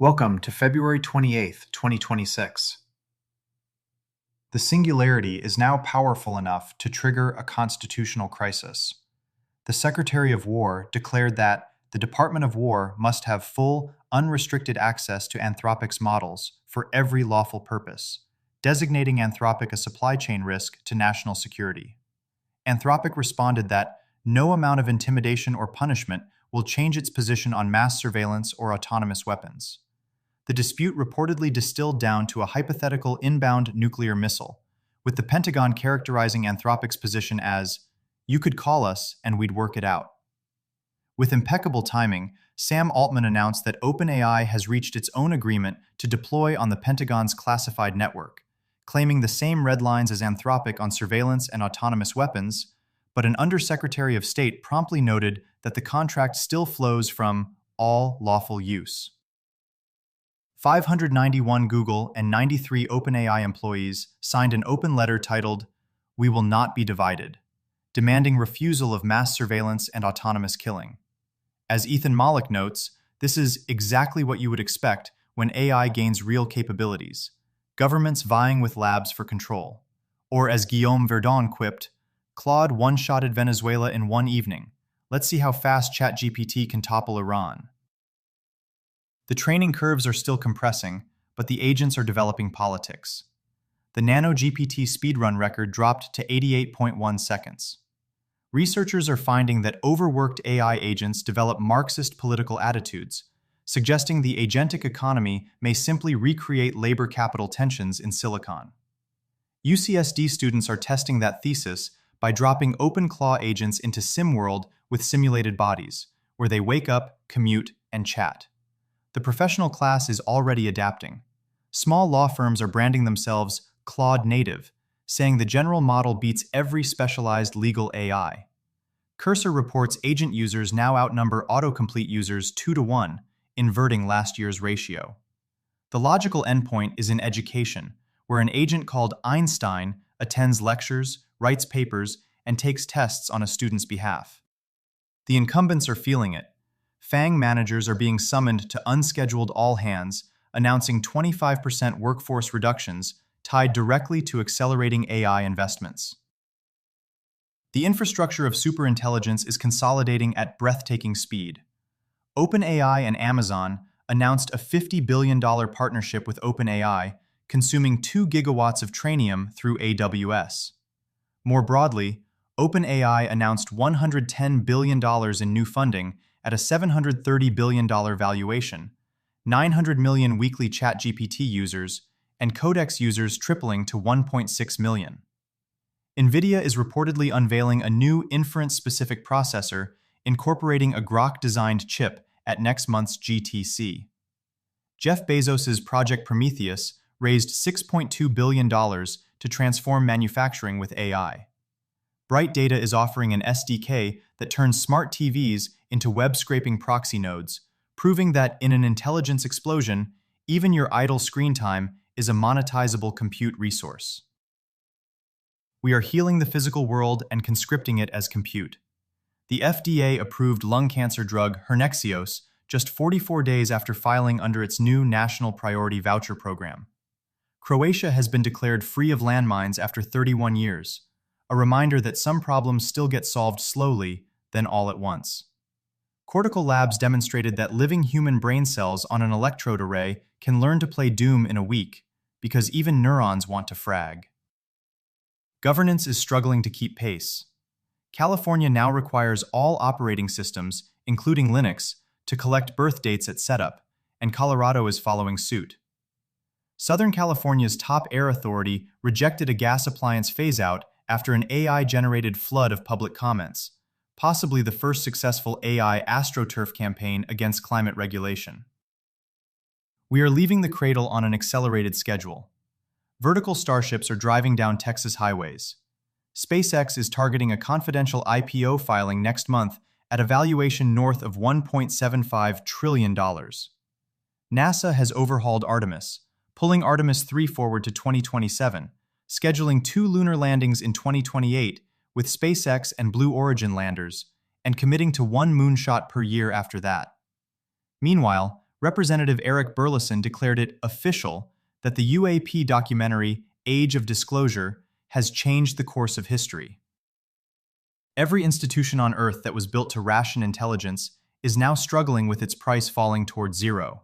Welcome to February 28th, 2026. The Singularity is now powerful enough to trigger a constitutional crisis. The Secretary of War declared that the Department of War must have full, unrestricted access to Anthropic's models for every lawful purpose, designating Anthropic a supply chain risk to national security. Anthropic responded that no amount of intimidation or punishment will change its position on mass surveillance or autonomous weapons. The dispute reportedly distilled down to a hypothetical inbound nuclear missile, with the Pentagon characterizing Anthropic's position as, "You could call us and we'd work it out." With impeccable timing, Sam Altman announced that OpenAI has reached its own agreement to deploy on the Pentagon's classified network, claiming the same red lines as Anthropic on surveillance and autonomous weapons, but an Undersecretary of State promptly noted that the contract still flows from all lawful use. 591 Google and 93 OpenAI employees signed an open letter titled, "We Will Not Be Divided," demanding refusal of mass surveillance and autonomous killing. As Ethan Mollick notes, this is exactly what you would expect when AI gains real capabilities, governments vying with labs for control. Or as Guillaume Verdon quipped, Claude one-shotted Venezuela in one evening. Let's see how fast ChatGPT can topple Iran. The training curves are still compressing, but the agents are developing politics. The Nano GPT speedrun record dropped to 88.1 seconds. Researchers are finding that overworked AI agents develop Marxist political attitudes, suggesting the agentic economy may simply recreate labor capital tensions in Silicon. UCSD students are testing that thesis by dropping OpenClaw agents into SimWorld with simulated bodies, where they wake up, commute, and chat. The professional class is already adapting. Small law firms are branding themselves Claude native, saying the general model beats every specialized legal AI. Cursor reports agent users now outnumber autocomplete users 2-to-1, inverting last year's ratio. The logical endpoint is in education, where an agent called Einstein attends lectures, writes papers, and takes tests on a student's behalf. The incumbents are feeling it. FANG managers are being summoned to unscheduled all-hands, announcing 25% workforce reductions tied directly to accelerating AI investments. The infrastructure of superintelligence is consolidating at breathtaking speed. OpenAI and Amazon announced a $50 billion partnership with OpenAI, consuming 2 gigawatts of Trainium through AWS. More broadly, OpenAI announced $110 billion in new funding at a $730 billion valuation, 900 million weekly ChatGPT users, and Codex users tripling to 1.6 million. NVIDIA is reportedly unveiling a new inference-specific processor incorporating a Grok-designed chip at next month's GTC. Jeff Bezos' Project Prometheus raised $6.2 billion to transform manufacturing with AI. Bright Data is offering an SDK that turns smart TVs into web-scraping proxy nodes, proving that in an intelligence explosion, even your idle screen time is a monetizable compute resource. We are healing the physical world and conscripting it as compute. The FDA approved lung cancer drug Hernexios just 44 days after filing under its new National Priority Voucher Program. Croatia has been declared free of landmines after 31 years, a reminder that some problems still get solved slowly, then all at once. Cortical Labs demonstrated that living human brain cells on an electrode array can learn to play Doom in a week, because even neurons want to frag. Governance is struggling to keep pace. California now requires all operating systems, including Linux, to collect birth dates at setup, and Colorado is following suit. Southern California's top air authority rejected a gas appliance phase-out after an AI-generated flood of public comments, possibly the first successful AI AstroTurf campaign against climate regulation. We are leaving the cradle on an accelerated schedule. Vertical starships are driving down Texas highways. SpaceX is targeting a confidential IPO filing next month at a valuation north of $1.75 trillion. NASA has overhauled Artemis, pulling Artemis 3 forward to 2027, scheduling 2 lunar landings in 2028 with SpaceX and Blue Origin landers, and committing to 1 moonshot per year after that. Meanwhile, Representative Eric Burleson declared it official that the UAP documentary Age of Disclosure has changed the course of history. Every institution on Earth that was built to ration intelligence is now struggling with its price falling toward zero.